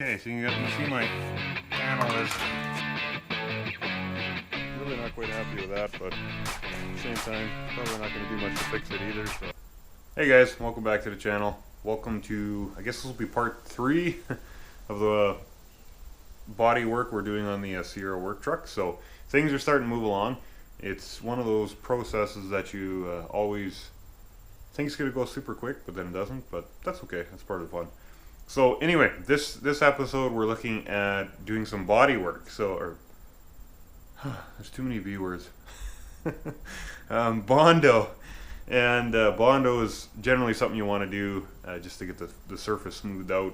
Okay, so you can see my panel is really not quite happy with that, but at the same time, probably not going to do much to fix it either. So, hey guys, welcome back to the channel. Welcome to, I guess this will be part 3 of the body work we're doing on the Sierra Work Truck. So things are starting to move along. It's one of those processes that you always think it's going to go super quick, but then it doesn't. But that's okay. That's part of the fun. So anyway, this episode we're looking at doing some body work. So, there's too many B words. Bondo, and Bondo is generally something you want to do just to get the surface smoothed out.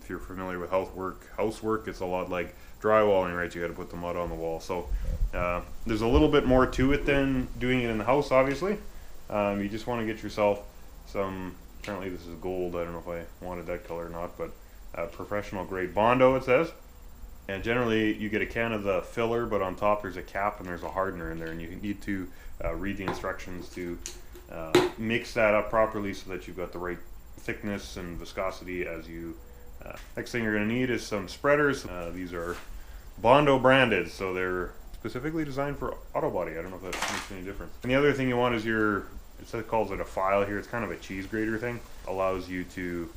If you're familiar with housework, it's a lot like drywalling, right? You got to put the mud on the wall. So there's a little bit more to it than doing it in the house. Obviously, you just want to get yourself some. Apparently this is gold. I don't know if I wanted that color or not, but professional grade Bondo it says. And generally you get a can of the filler, but on top there's a cap and there's a hardener in there, and you need to read the instructions to mix that up properly so that you've got the right thickness and viscosity as you. Next thing you're going to need is some spreaders. These are Bondo branded, so they're specifically designed for auto body. I don't know if that makes any difference. And the other thing you want is it calls it a file here. It's kind of a cheese grater thing. Allows you to,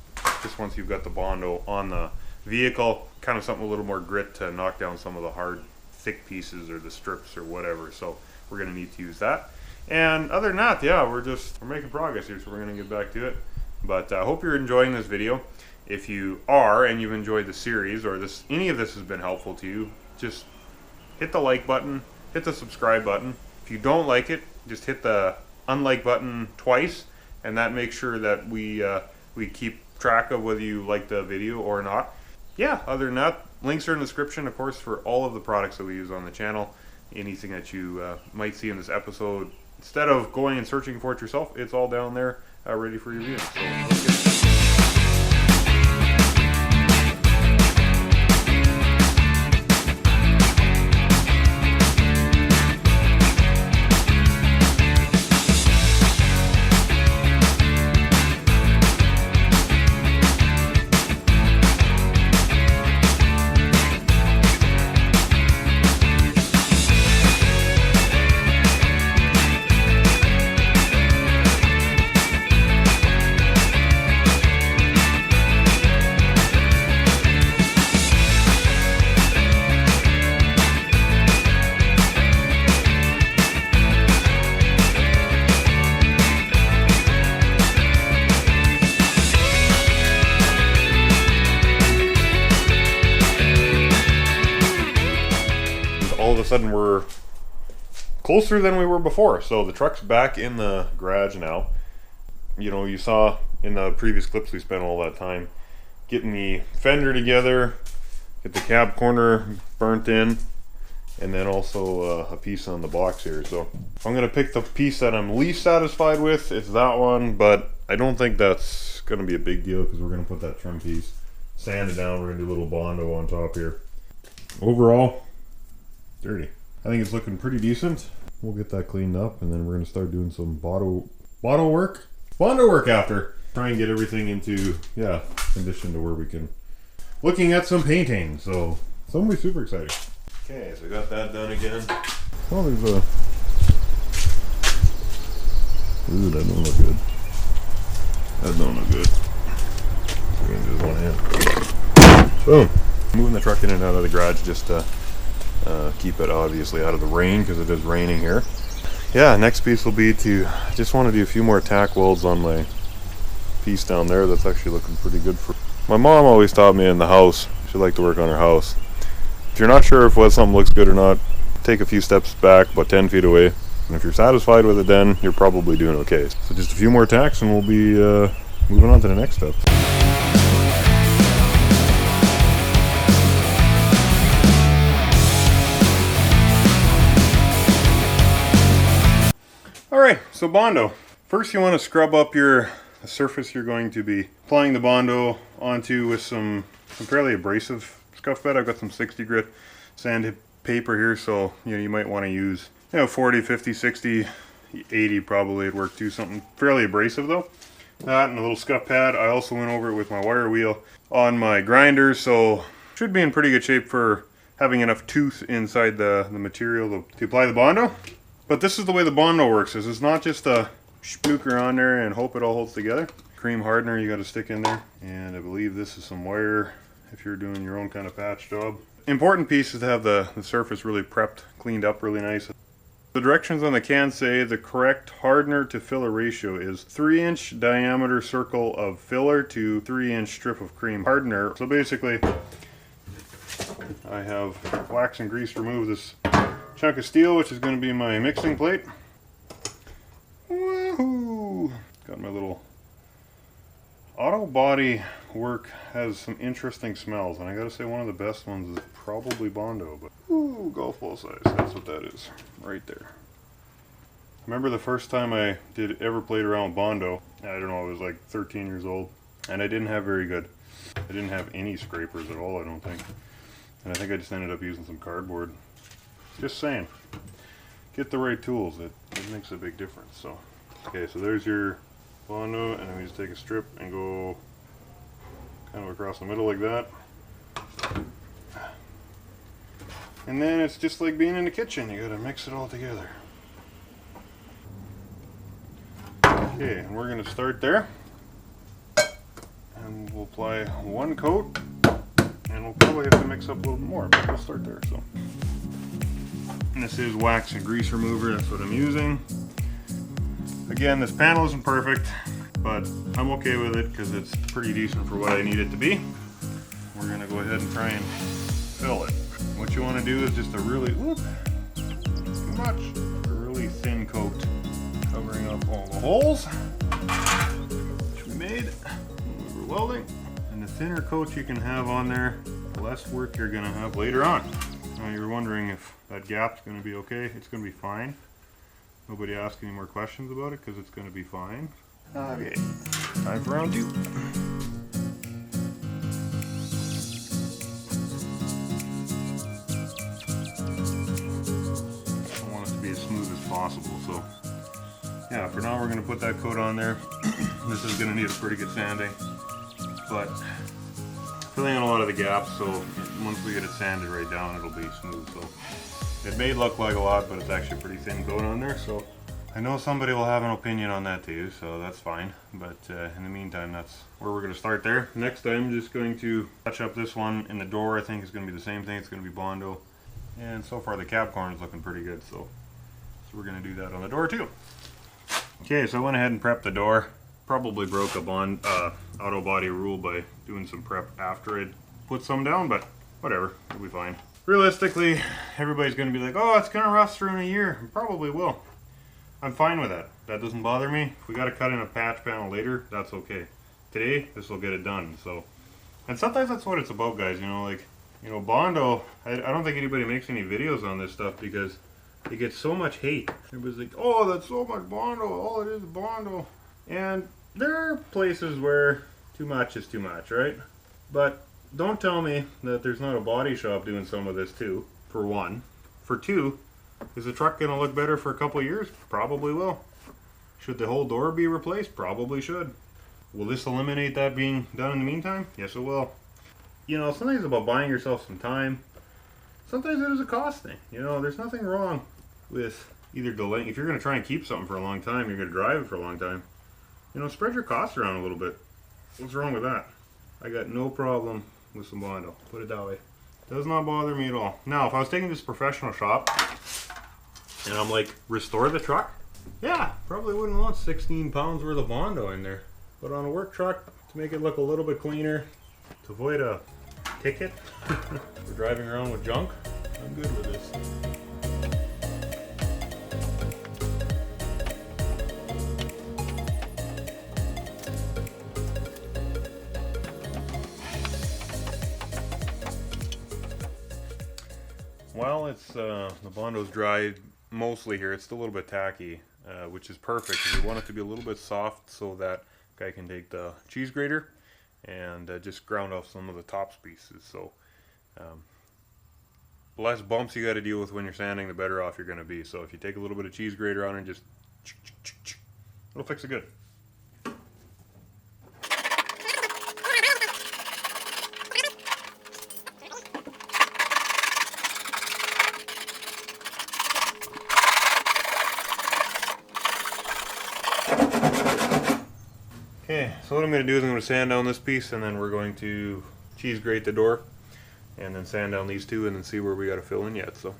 just once you've got the Bondo on the vehicle, kind of something a little more grit to knock down some of the hard, thick pieces or the strips or whatever. So we're going to need to use that. And other than that, yeah, we're making progress here, so we're going to get back to it. But I hope you're enjoying this video. If you are and you've enjoyed the series, or any of this has been helpful to you, just hit the like button, hit the subscribe button. If you don't like it, just hit the unlike button twice, and that makes sure that we keep track of whether you like the video or not. Yeah, other than that, links are in the description, of course, for all of the products that we use on the channel. Anything that you might see in this episode, instead of going and searching for it yourself, it's all down there ready for your viewing. So let's get started. All of a sudden we're closer than we were before. So the truck's back in the garage now. You know, you saw in the previous clips we spent all that time getting the fender together, get the cab corner burnt in, and then also a piece on the box here. So I'm going to pick the piece that I'm least satisfied with. It's that one, but I don't think that's going to be a big deal because we're going to put that trim piece, sand it down, we're going to do a little Bondo on top here. Overall, dirty. I think it's looking pretty decent. We'll get that cleaned up, and then we're going to start doing some Bondo work after. Try and get everything into, condition to where we can. Looking at some painting, so it's going to be super exciting. Okay, so we got that done again. Oh, there's a... Ooh, that don't look good. That don't look good. So we're going to do one hand. Boom. Moving the truck in and out of the garage just to keep it obviously out of the rain, because it is raining here. Yeah, next piece will be to just want to do a few more tack welds on my piece down there. That's actually looking pretty good. For my mom always taught me in the house she liked to work on her house. If you're not sure if something looks good or not, take a few steps back, about 10 feet away, and if you're satisfied with it, then you're probably doing okay. So just a few more tacks and we'll be moving on to the next step. Alright, so Bondo. First you want to scrub up the surface you're going to be applying the Bondo onto with some fairly abrasive scuff bed. I've got some 60 grit sandpaper here, so you might want to use 40, 50, 60, 80 probably would work too. Something fairly abrasive though. That and a little scuff pad. I also went over it with my wire wheel on my grinder, so should be in pretty good shape for having enough tooth inside the material to apply the Bondo. But this is the way the Bondo works, is it's not just a spooker on there and hope it all holds together. Cream hardener you got to stick in there, and I believe this is some wire if you're doing your own kind of patch job. Important piece is to have the surface really prepped, cleaned up really nice. The directions on the can say the correct hardener to filler ratio is 3-inch diameter circle of filler to 3-inch strip of cream hardener. So basically, I have wax and grease remove this chunk of steel, which is going to be my mixing plate. Woohoo! Got my little auto body work, has some interesting smells, and I gotta say one of the best ones is probably Bondo, but ooh, golf ball size, that's what that is, right there. Remember the first time I ever played around with Bondo, I don't know, I was like 13 years old, and I didn't have very good. I didn't have any scrapers at all, I don't think. And I think I just ended up using some cardboard. Just saying, get the right tools, it makes a big difference. So, okay, so there's your Bondo, and then we just take a strip and go kind of across the middle like that. And then it's just like being in the kitchen, you gotta mix it all together. Okay, and we're gonna start there. And we'll apply one coat, and we'll probably have to mix up a little more, but we'll start there. So, and this is wax and grease remover, that's what I'm using. Again, this panel isn't perfect, but I'm okay with it because it's pretty decent for what I need it to be. We're gonna go ahead and try and fill it. What you want to do is just a really, too much, a really thin coat covering up all the holes which we made when we were welding. And the thinner coat you can have on there, the less work you're gonna have later on. Now you're wondering if that gap's gonna be okay. It's gonna be fine. Nobody ask any more questions about it because it's going to be fine. Okay, time for round 2. I want it to be as smooth as possible, so yeah, for now we're going to put that coat on there. This is going to need a pretty good sanding, but filling in a lot of the gaps, so once we get it sanded right down, it'll be smooth. So it may look like a lot, but it's actually a pretty thin coat on there, so I know somebody will have an opinion on that too, so that's fine. But in the meantime, that's where we're going to start there. Next, I'm just going to touch up this one in the door. I think it's going to be the same thing. It's going to be Bondo. And so far the cap corner is looking pretty good, so we're going to do that on the door too. Okay, so I went ahead and prepped the door. Probably broke a auto body rule by doing some prep after I'd put some down, but whatever, it'll be fine. Realistically, everybody's going to be like, oh, it's going to rust for in a year. It probably will. I'm fine with that. That doesn't bother me. If we got to cut in a patch panel later, that's okay. Today, this will get it done. So, and sometimes that's what it's about, guys. You know, like, you know, Bondo, I don't think anybody makes any videos on this stuff because it gets so much hate. Everybody's like, oh, that's so much Bondo. All it is Bondo. And there are places where too much is too much, right? But don't tell me that there's not a body shop doing some of this too, for one. For two, is the truck going to look better for a couple of years? Probably will. Should the whole door be replaced? Probably should. Will this eliminate that being done in the meantime? Yes, it will. You know, sometimes it's about buying yourself some time. Sometimes it is a cost thing. You know, there's nothing wrong with either delaying. If you're going to try and keep something for a long time, you're going to drive it for a long time. You know, spread your costs around a little bit. What's wrong with that? I got no problem with some Bondo. Put it that way. Does not bother me at all. Now, if I was taking this professional shop and I'm like, restore the truck? Yeah, probably wouldn't want 16 pounds worth of Bondo in there. But on a work truck, to make it look a little bit cleaner, to avoid a ticket for driving around with junk, I'm good with this. Well, it's the Bondo's dry mostly here. It's still a little bit tacky, which is perfect. We want it to be a little bit soft so that I can take the cheese grater and just ground off some of the tops pieces. So the less bumps you got to deal with when you're sanding, the better off you're going to be. So if you take a little bit of cheese grater on it and just it'll fix it good. So what I'm going to do is I'm going to sand down this piece, and then we're going to cheese grate the door, and then sand down these two, and then see where we got to fill in yet. So.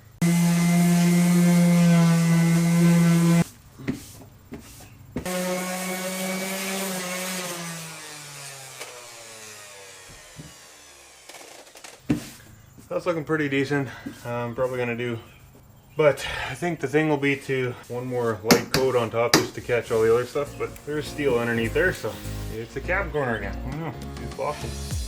That's looking pretty decent. I'm probably going to do, but I think the thing will be to one more light coat on top just to catch all the other stuff, but there's steel underneath there, so it's a cab corner again. I don't know, it's awesome.